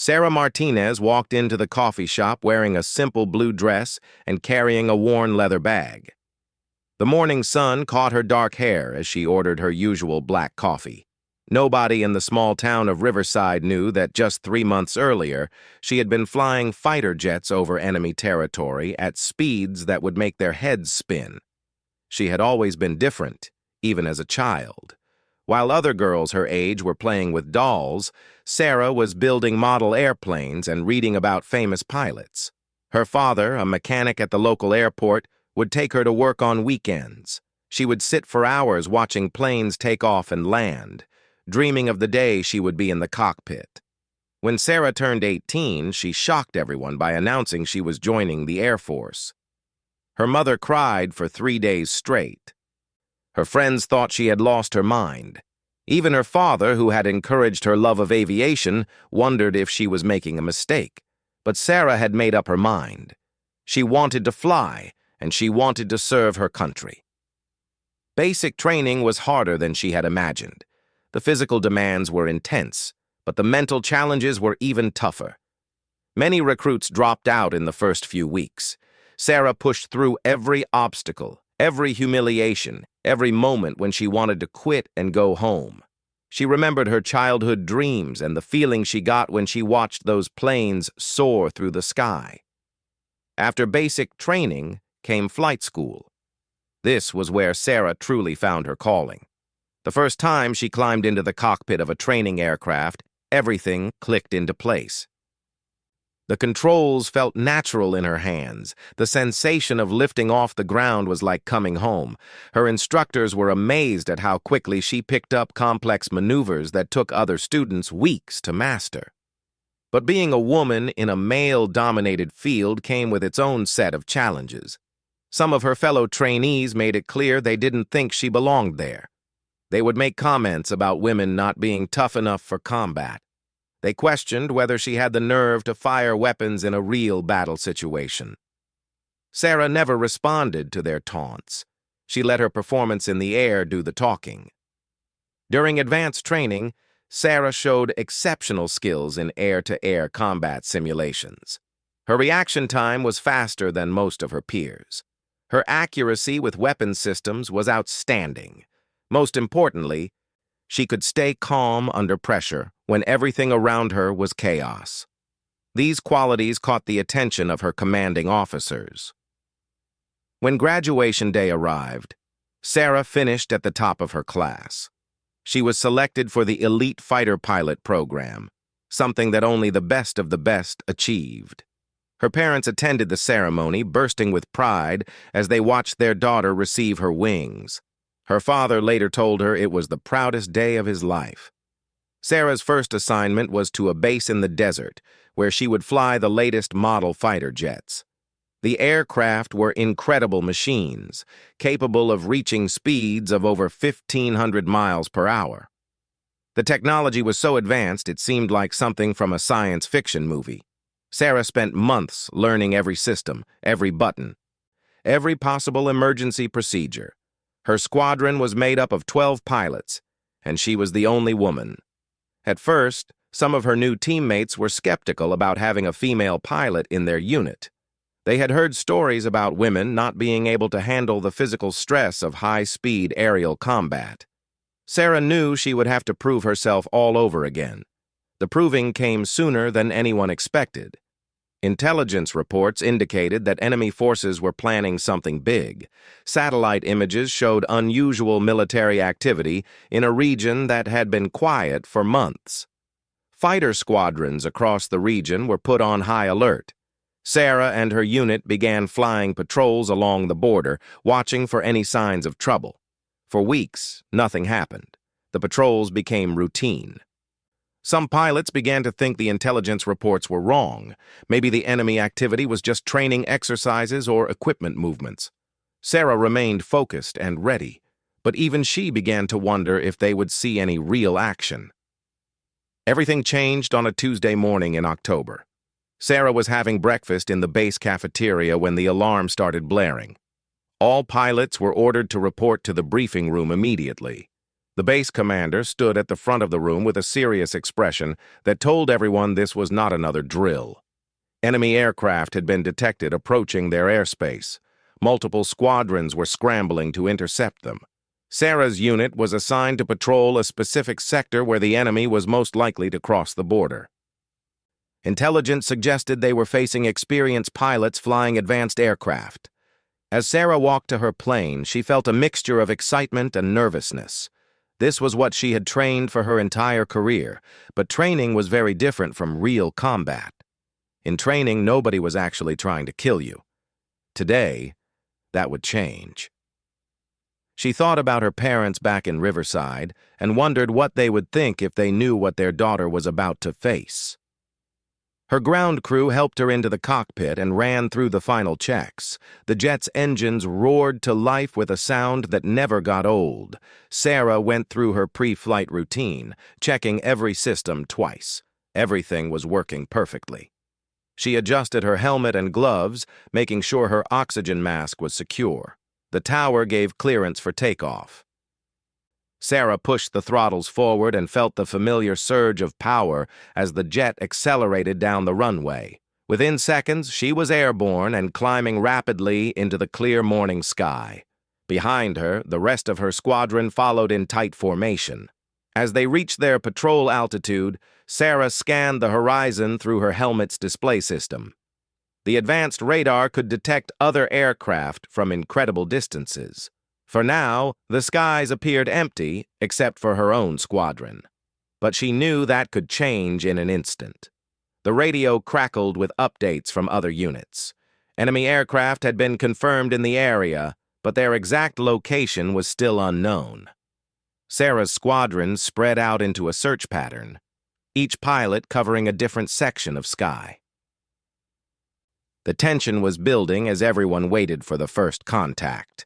Sarah Martinez walked into the coffee shop wearing a simple blue dress and carrying a worn leather bag. The morning sun caught her dark hair as she ordered her usual black coffee. Nobody in the small town of Riverside knew that just 3 months earlier, she had been flying fighter jets over enemy territory at speeds that would make their heads spin. She had always been different, even as a child. While other girls her age were playing with dolls, Sarah was building model airplanes and reading about famous pilots. Her father, a mechanic at the local airport, would take her to work on weekends. She would sit for hours watching planes take off and land, dreaming of the day she would be in the cockpit. When Sarah turned 18, she shocked everyone by announcing she was joining the Air Force. Her mother cried for 3 days straight. Her friends thought she had lost her mind. Even her father, who had encouraged her love of aviation, wondered if she was making a mistake. But Sarah had made up her mind. She wanted to fly, and she wanted to serve her country. Basic training was harder than she had imagined. The physical demands were intense, but the mental challenges were even tougher. Many recruits dropped out in the first few weeks. Sarah pushed through every obstacle, every humiliation, every moment when she wanted to quit and go home. She remembered her childhood dreams and the feeling she got when she watched those planes soar through the sky. After basic training came flight school. This was where Sarah truly found her calling. The first time she climbed into the cockpit of a training aircraft, everything clicked into place. The controls felt natural in her hands. The sensation of lifting off the ground was like coming home. Her instructors were amazed at how quickly she picked up complex maneuvers that took other students weeks to master. But being a woman in a male-dominated field came with its own set of challenges. Some of her fellow trainees made it clear they didn't think she belonged there. They would make comments about women not being tough enough for combat. They questioned whether she had the nerve to fire weapons in a real battle situation. Sarah never responded to their taunts. She let her performance in the air do the talking. During advanced training, Sarah showed exceptional skills in air-to-air combat simulations. Her reaction time was faster than most of her peers. Her accuracy with weapon systems was outstanding. Most importantly, she could stay calm under pressure when everything around her was chaos. These qualities caught the attention of her commanding officers. When graduation day arrived, Sarah finished at the top of her class. She was selected for the elite fighter pilot program, something that only the best of the best achieved. Her parents attended the ceremony, bursting with pride as they watched their daughter receive her wings. Her father later told her it was the proudest day of his life. Sarah's first assignment was to a base in the desert, where she would fly the latest model fighter jets. The aircraft were incredible machines, capable of reaching speeds of over 1,500 miles per hour. The technology was so advanced it seemed like something from a science fiction movie. Sarah spent months learning every system, every button, every possible emergency procedure. Her squadron was made up of 12 pilots, and she was the only woman. At first, some of her new teammates were skeptical about having a female pilot in their unit. They had heard stories about women not being able to handle the physical stress of high-speed aerial combat. Sarah knew she would have to prove herself all over again. The proving came sooner than anyone expected. Intelligence reports indicated that enemy forces were planning something big. Satellite images showed unusual military activity in a region that had been quiet for months. Fighter squadrons across the region were put on high alert. Sarah and her unit began flying patrols along the border, watching for any signs of trouble. For weeks, nothing happened. The patrols became routine. Some pilots began to think the intelligence reports were wrong. Maybe the enemy activity was just training exercises or equipment movements. Sarah remained focused and ready, but even she began to wonder if they would see any real action. Everything changed on a Tuesday morning in October. Sarah was having breakfast in the base cafeteria when the alarm started blaring. All pilots were ordered to report to the briefing room immediately. The base commander stood at the front of the room with a serious expression that told everyone this was not another drill. Enemy aircraft had been detected approaching their airspace. Multiple squadrons were scrambling to intercept them. Sarah's unit was assigned to patrol a specific sector where the enemy was most likely to cross the border. Intelligence suggested they were facing experienced pilots flying advanced aircraft. As Sarah walked to her plane, she felt a mixture of excitement and nervousness. This was what she had trained for her entire career, but training was very different from real combat. In training, nobody was actually trying to kill you. Today, that would change. She thought about her parents back in Riverside and wondered what they would think if they knew what their daughter was about to face. Her ground crew helped her into the cockpit and ran through the final checks. The jet's engines roared to life with a sound that never got old. Sarah went through her pre-flight routine, checking every system twice. Everything was working perfectly. She adjusted her helmet and gloves, making sure her oxygen mask was secure. The tower gave clearance for takeoff. Sarah pushed the throttles forward and felt the familiar surge of power as the jet accelerated down the runway. Within seconds, she was airborne and climbing rapidly into the clear morning sky. Behind her, the rest of her squadron followed in tight formation. As they reached their patrol altitude, Sarah scanned the horizon through her helmet's display system. The advanced radar could detect other aircraft from incredible distances. For now, the skies appeared empty except for her own squadron. But she knew that could change in an instant. The radio crackled with updates from other units. Enemy aircraft had been confirmed in the area, but their exact location was still unknown. Sarah's squadron spread out into a search pattern, each pilot covering a different section of sky. The tension was building as everyone waited for the first contact.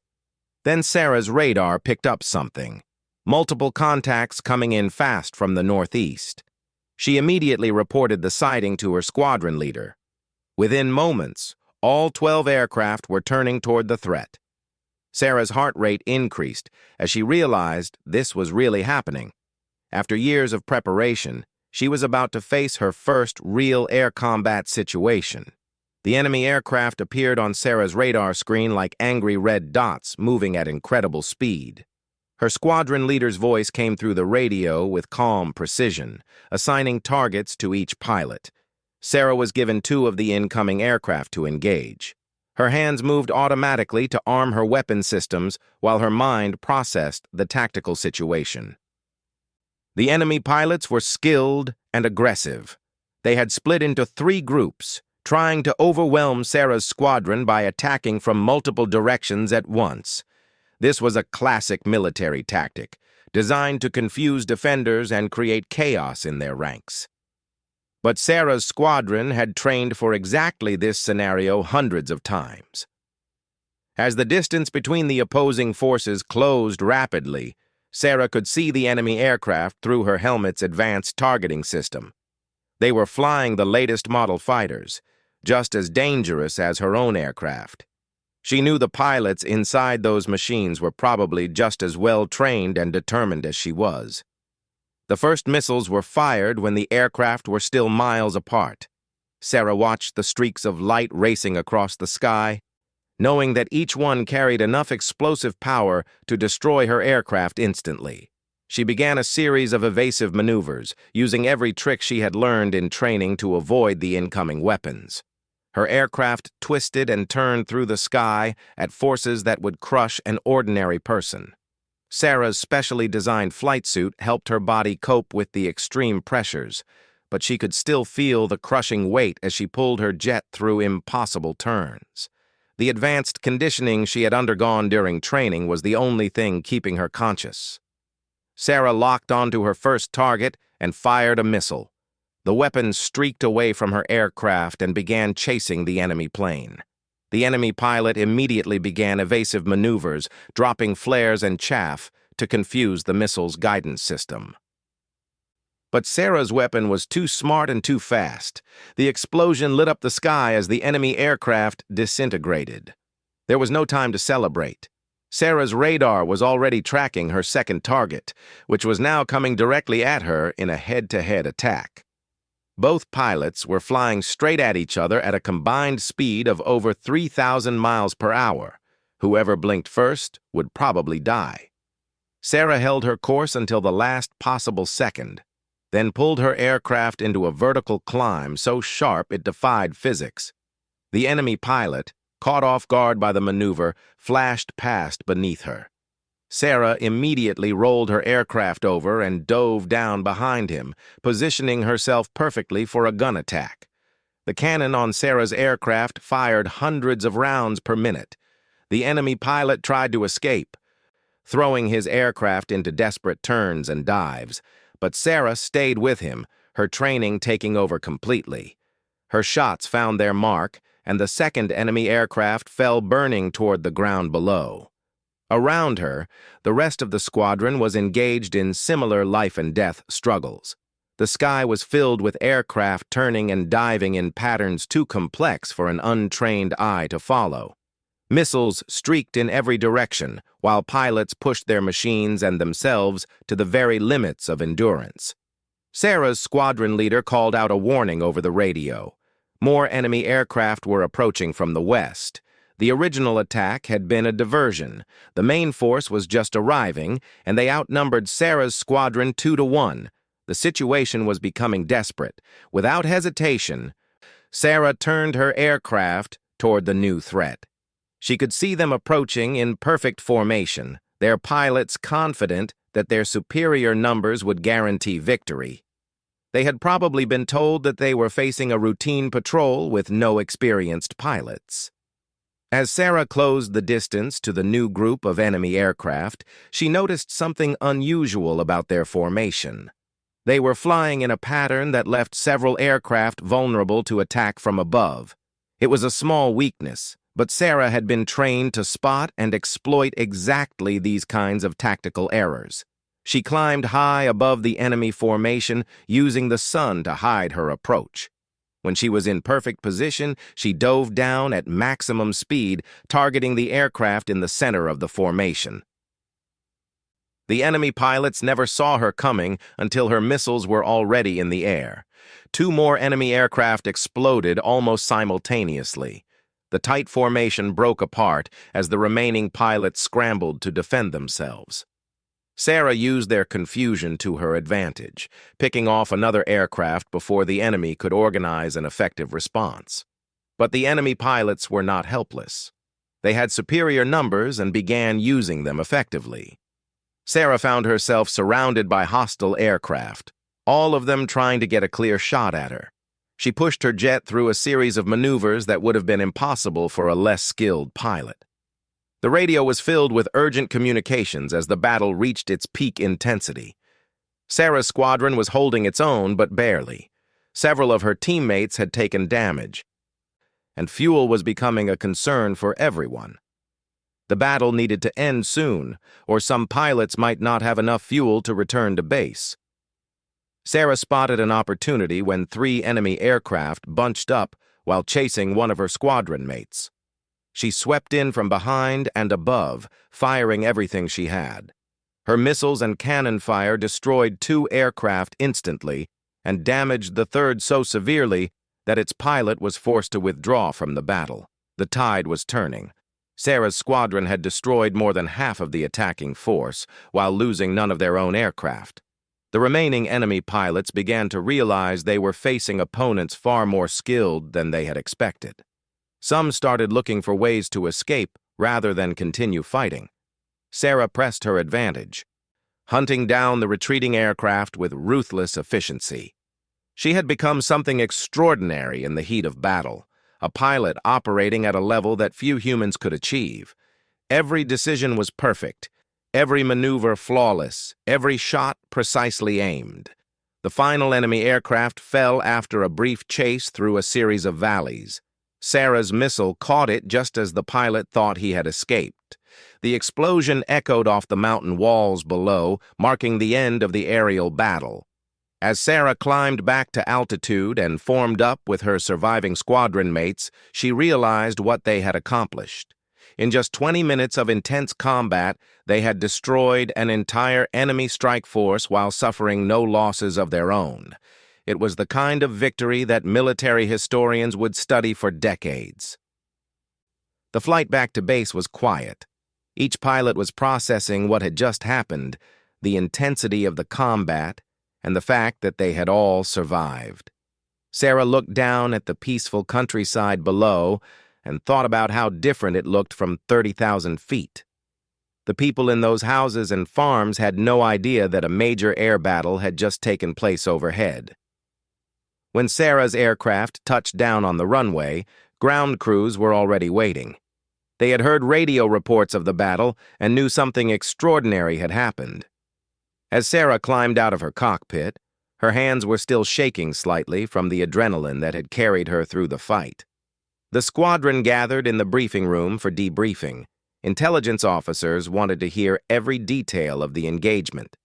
Then Sarah's radar picked up something. Multiple contacts coming in fast from the northeast. She immediately reported the sighting to her squadron leader. Within moments, all 12 aircraft were turning toward the threat. Sarah's heart rate increased as she realized this was really happening. After years of preparation, she was about to face her first real air combat situation. The enemy aircraft appeared on Sarah's radar screen like angry red dots moving at incredible speed. Her squadron leader's voice came through the radio with calm precision, assigning targets to each pilot. Sarah was given 2 of the incoming aircraft to engage. Her hands moved automatically to arm her weapon systems while her mind processed the tactical situation. The enemy pilots were skilled and aggressive. They had split into 3 groups, trying to overwhelm Sarah's squadron by attacking from multiple directions at once. This was a classic military tactic, designed to confuse defenders and create chaos in their ranks. But Sarah's squadron had trained for exactly this scenario hundreds of times. As the distance between the opposing forces closed rapidly, Sarah could see the enemy aircraft through her helmet's advanced targeting system. They were flying the latest model fighters, just as dangerous as her own aircraft. She knew the pilots inside those machines were probably just as well trained and determined as she was. The first missiles were fired when the aircraft were still miles apart. Sarah watched the streaks of light racing across the sky, knowing that each one carried enough explosive power to destroy her aircraft instantly. She began a series of evasive maneuvers, using every trick she had learned in training to avoid the incoming weapons. Her aircraft twisted and turned through the sky at forces that would crush an ordinary person. Sarah's specially designed flight suit helped her body cope with the extreme pressures, but she could still feel the crushing weight as she pulled her jet through impossible turns. The advanced conditioning she had undergone during training was the only thing keeping her conscious. Sarah locked onto her first target and fired a missile. The weapon streaked away from her aircraft and began chasing the enemy plane. The enemy pilot immediately began evasive maneuvers, dropping flares and chaff to confuse the missile's guidance system. But Sarah's weapon was too smart and too fast. The explosion lit up the sky as the enemy aircraft disintegrated. There was no time to celebrate. Sarah's radar was already tracking her second target, which was now coming directly at her in a head-to-head attack. Both pilots were flying straight at each other at a combined speed of over 3,000 miles per hour. Whoever blinked first would probably die. Sarah held her course until the last possible second, then pulled her aircraft into a vertical climb so sharp it defied physics. The enemy pilot, caught off guard by the maneuver, flashed past beneath her. Sarah immediately rolled her aircraft over and dove down behind him, positioning herself perfectly for a gun attack. The cannon on Sarah's aircraft fired hundreds of rounds per minute. The enemy pilot tried to escape, throwing his aircraft into desperate turns and dives, but Sarah stayed with him, her training taking over completely. Her shots found their mark, and the second enemy aircraft fell burning toward the ground below. Around her, the rest of the squadron was engaged in similar life-and-death struggles. The sky was filled with aircraft turning and diving in patterns too complex for an untrained eye to follow. Missiles streaked in every direction, while pilots pushed their machines and themselves to the very limits of endurance. Sarah's squadron leader called out a warning over the radio. More enemy aircraft were approaching from the west. The original attack had been a diversion. The main force was just arriving, and they outnumbered Sarah's squadron 2-1. The situation was becoming desperate. Without hesitation, Sarah turned her aircraft toward the new threat. She could see them approaching in perfect formation, their pilots confident that their superior numbers would guarantee victory. They had probably been told that they were facing a routine patrol with no experienced pilots. As Sarah closed the distance to the new group of enemy aircraft, she noticed something unusual about their formation. They were flying in a pattern that left several aircraft vulnerable to attack from above. It was a small weakness, but Sarah had been trained to spot and exploit exactly these kinds of tactical errors. She climbed high above the enemy formation, using the sun to hide her approach. When she was in perfect position, she dove down at maximum speed, targeting the aircraft in the center of the formation. The enemy pilots never saw her coming until her missiles were already in the air. 2 more enemy aircraft exploded almost simultaneously. The tight formation broke apart as the remaining pilots scrambled to defend themselves. Sarah used their confusion to her advantage, picking off another aircraft before the enemy could organize an effective response. But the enemy pilots were not helpless. They had superior numbers and began using them effectively. Sarah found herself surrounded by hostile aircraft, all of them trying to get a clear shot at her. She pushed her jet through a series of maneuvers that would have been impossible for a less skilled pilot. The radio was filled with urgent communications as the battle reached its peak intensity. Sarah's squadron was holding its own, but barely. Several of her teammates had taken damage, and fuel was becoming a concern for everyone. The battle needed to end soon, or some pilots might not have enough fuel to return to base. Sarah spotted an opportunity when 3 enemy aircraft bunched up while chasing one of her squadron mates. She swept in from behind and above, firing everything she had. Her missiles and cannon fire destroyed 2 aircraft instantly and damaged the third so severely that its pilot was forced to withdraw from the battle. The tide was turning. Sarah's squadron had destroyed more than half of the attacking force, while losing none of their own aircraft. The remaining enemy pilots began to realize they were facing opponents far more skilled than they had expected. Some started looking for ways to escape rather than continue fighting. Sarah pressed her advantage, hunting down the retreating aircraft with ruthless efficiency. She had become something extraordinary in the heat of battle, a pilot operating at a level that few humans could achieve. Every decision was perfect, every maneuver flawless, every shot precisely aimed. The final enemy aircraft fell after a brief chase through a series of valleys. Sarah's missile caught it just as the pilot thought he had escaped. The explosion echoed off the mountain walls below, marking the end of the aerial battle. As Sarah climbed back to altitude and formed up with her surviving squadron mates, she realized what they had accomplished. In just 20 minutes of intense combat, they had destroyed an entire enemy strike force while suffering no losses of their own. It was the kind of victory that military historians would study for decades. The flight back to base was quiet. Each pilot was processing what had just happened, the intensity of the combat, and the fact that they had all survived. Sarah looked down at the peaceful countryside below and thought about how different it looked from 30,000 feet. The people in those houses and farms had no idea that a major air battle had just taken place overhead. When Sarah's aircraft touched down on the runway, ground crews were already waiting. They had heard radio reports of the battle and knew something extraordinary had happened. As Sarah climbed out of her cockpit, her hands were still shaking slightly from the adrenaline that had carried her through the fight. The squadron gathered in the briefing room for debriefing. Intelligence officers wanted to hear every detail of the engagement.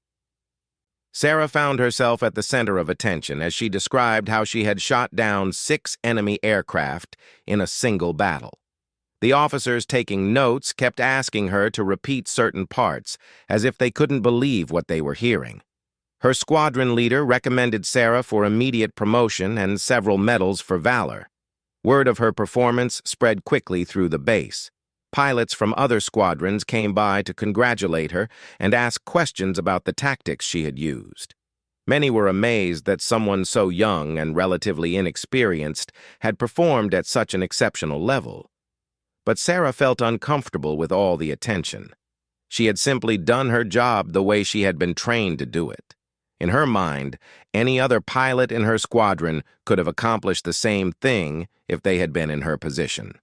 Sarah found herself at the center of attention as she described how she had shot down 6 enemy aircraft in a single battle. The officers taking notes kept asking her to repeat certain parts, as if they couldn't believe what they were hearing. Her squadron leader recommended Sarah for immediate promotion and several medals for valor. Word of her performance spread quickly through the base. Pilots from other squadrons came by to congratulate her and ask questions about the tactics she had used. Many were amazed that someone so young and relatively inexperienced had performed at such an exceptional level. But Sarah felt uncomfortable with all the attention. She had simply done her job the way she had been trained to do it. In her mind, any other pilot in her squadron could have accomplished the same thing if they had been in her position.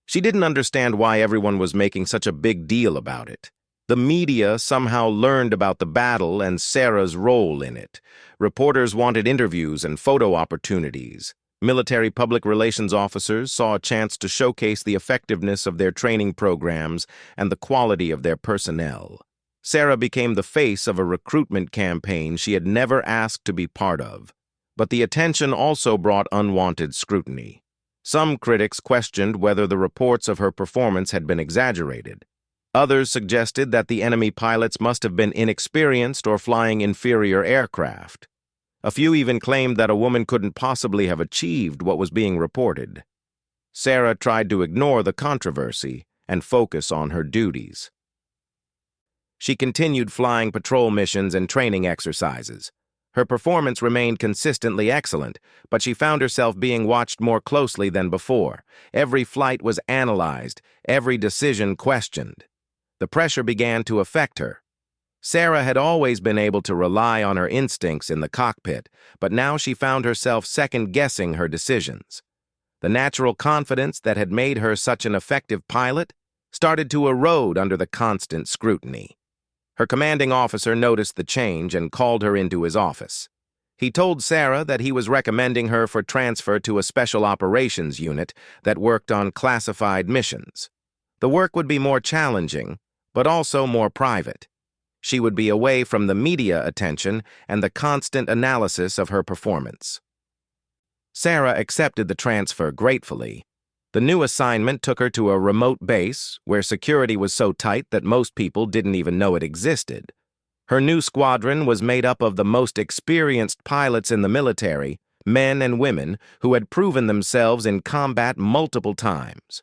She didn't understand why everyone was making such a big deal about it. The media somehow learned about the battle and Sarah's role in it. Reporters wanted interviews and photo opportunities. Military public relations officers saw a chance to showcase the effectiveness of their training programs and the quality of their personnel. Sarah became the face of a recruitment campaign she had never asked to be part of. But the attention also brought unwanted scrutiny. Some critics questioned whether the reports of her performance had been exaggerated. Others suggested that the enemy pilots must have been inexperienced or flying inferior aircraft. A few even claimed that a woman couldn't possibly have achieved what was being reported. Sarah tried to ignore the controversy and focus on her duties. She continued flying patrol missions and training exercises. Her performance remained consistently excellent, but she found herself being watched more closely than before. Every flight was analyzed, every decision questioned. The pressure began to affect her. Sarah had always been able to rely on her instincts in the cockpit, but now she found herself second-guessing her decisions. The natural confidence that had made her such an effective pilot started to erode under the constant scrutiny. Her commanding officer noticed the change and called her into his office. He told Sarah that he was recommending her for transfer to a special operations unit that worked on classified missions. The work would be more challenging, but also more private. She would be away from the media attention and the constant analysis of her performance. Sarah accepted the transfer gratefully. The new assignment took her to a remote base where security was so tight that most people didn't even know it existed. Her new squadron was made up of the most experienced pilots in the military, men and women who had proven themselves in combat multiple times.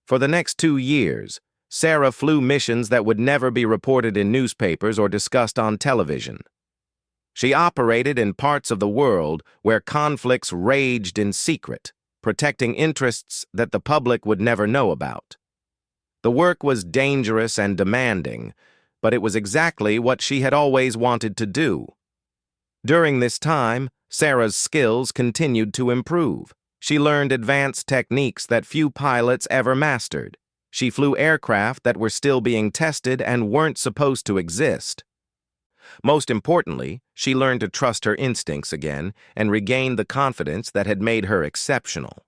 For the next 2 years, Sarah flew missions that would never be reported in newspapers or discussed on television. She operated in parts of the world where conflicts raged in secret, protecting interests that the public would never know about. The work was dangerous and demanding, but it was exactly what she had always wanted to do. During this time, Sarah's skills continued to improve. She learned advanced techniques that few pilots ever mastered. She flew aircraft that were still being tested and weren't supposed to exist. Most importantly, she learned to trust her instincts again and regained the confidence that had made her exceptional.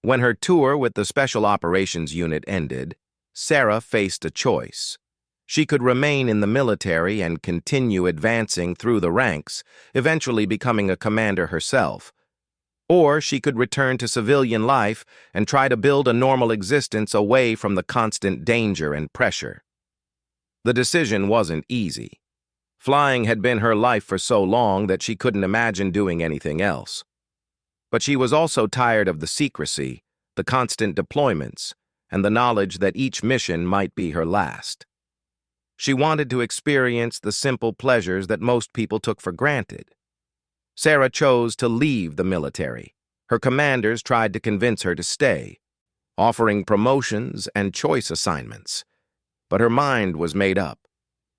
When her tour with the Special Operations Unit ended, Sarah faced a choice. She could remain in the military and continue advancing through the ranks, eventually becoming a commander herself, Or she could return to civilian life and try to build a normal existence away from the constant danger and pressure. The decision wasn't easy. Flying had been her life for so long that she couldn't imagine doing anything else. But she was also tired of the secrecy, the constant deployments, and the knowledge that each mission might be her last. She wanted to experience the simple pleasures that most people took for granted. Sarah chose to leave the military. Her commanders tried to convince her to stay, offering promotions and choice assignments. But her mind was made up.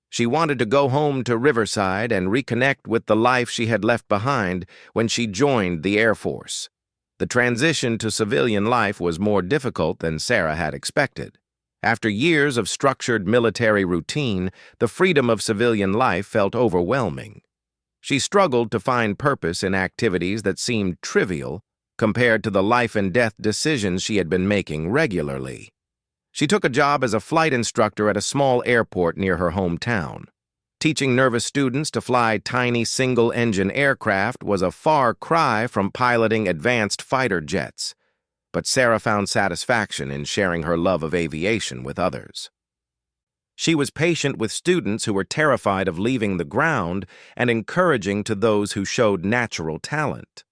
She wanted to go home to Riverside and reconnect with the life she had left behind when she joined the Air Force. The transition to civilian life was more difficult than Sarah had expected. After years of structured military routine, the freedom of civilian life felt overwhelming. She struggled to find purpose in activities that seemed trivial compared to the life-and-death decisions she had been making regularly. She took a job as a flight instructor at a small airport near her hometown. Teaching nervous students to fly tiny single-engine aircraft was a far cry from piloting advanced fighter jets, but Sarah found satisfaction in sharing her love of aviation with others. She was patient with students who were terrified of leaving the ground and encouraging to those who showed natural talent.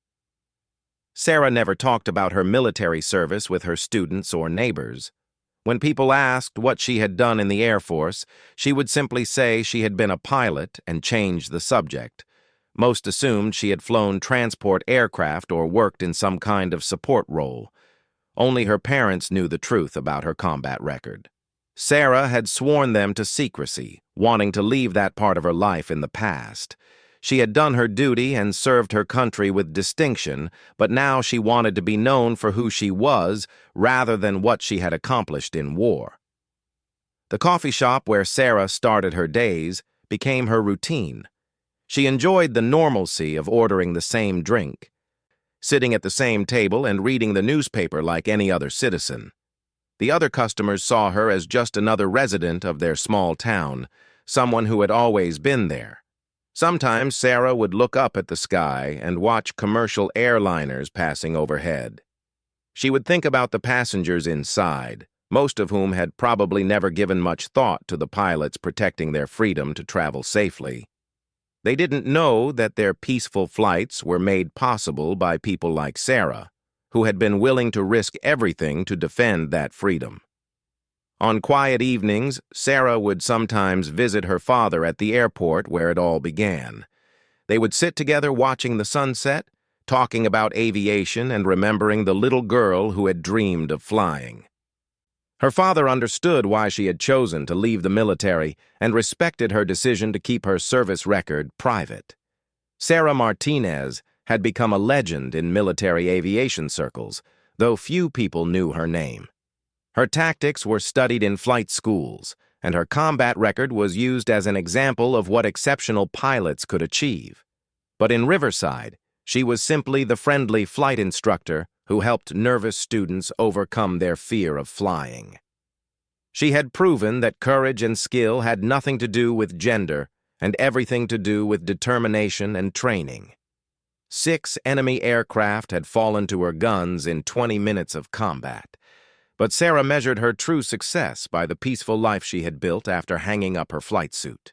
Sarah never talked about her military service with her students or neighbors. When people asked what she had done in the Air Force, she would simply say she had been a pilot and change the subject. Most assumed she had flown transport aircraft or worked in some kind of support role. Only her parents knew the truth about her combat record. Sarah had sworn them to secrecy, wanting to leave that part of her life in the past. She had done her duty and served her country with distinction, but now she wanted to be known for who she was rather than what she had accomplished in war. The coffee shop where Sarah started her days became her routine. She enjoyed the normalcy of ordering the same drink, sitting at the same table and reading the newspaper like any other citizen. The other customers saw her as just another resident of their small town, someone who had always been there. Sometimes Sarah would look up at the sky and watch commercial airliners passing overhead. She would think about the passengers inside, most of whom had probably never given much thought to the pilots protecting their freedom to travel safely. They didn't know that their peaceful flights were made possible by people like Sarah, who had been willing to risk everything to defend that freedom. On quiet evenings, Sarah would sometimes visit her father at the airport where it all began. They would sit together watching the sunset, talking about aviation and remembering the little girl who had dreamed of flying. Her father understood why she had chosen to leave the military and respected her decision to keep her service record private. Sarah Martinez had become a legend in military aviation circles, though few people knew her name. Her tactics were studied in flight schools, and her combat record was used as an example of what exceptional pilots could achieve. But in Riverside, she was simply the friendly flight instructor who helped nervous students overcome their fear of flying. She had proven that courage and skill had nothing to do with gender and everything to do with determination and training. 6 enemy aircraft had fallen to her guns in 20 minutes of combat. But Sarah measured her true success by the peaceful life she had built after hanging up her flight suit.